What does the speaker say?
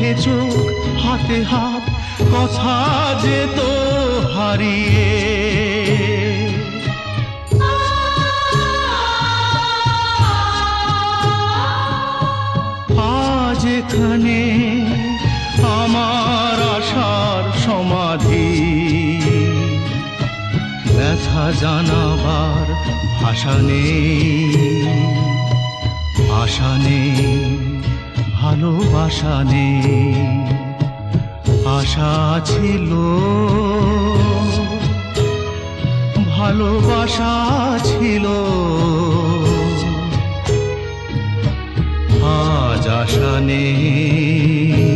চোখে চোখ হাতে হাত কথা যেত হারিয়ে। আজ এখানে আমার আশার সমাধি, ব্যথা জানাবার ভাষা নেই, আশা নেই, ভালোবাসা নেই। আশা ছিল, ভালোবাসা ছিল, আজ আশা নেই।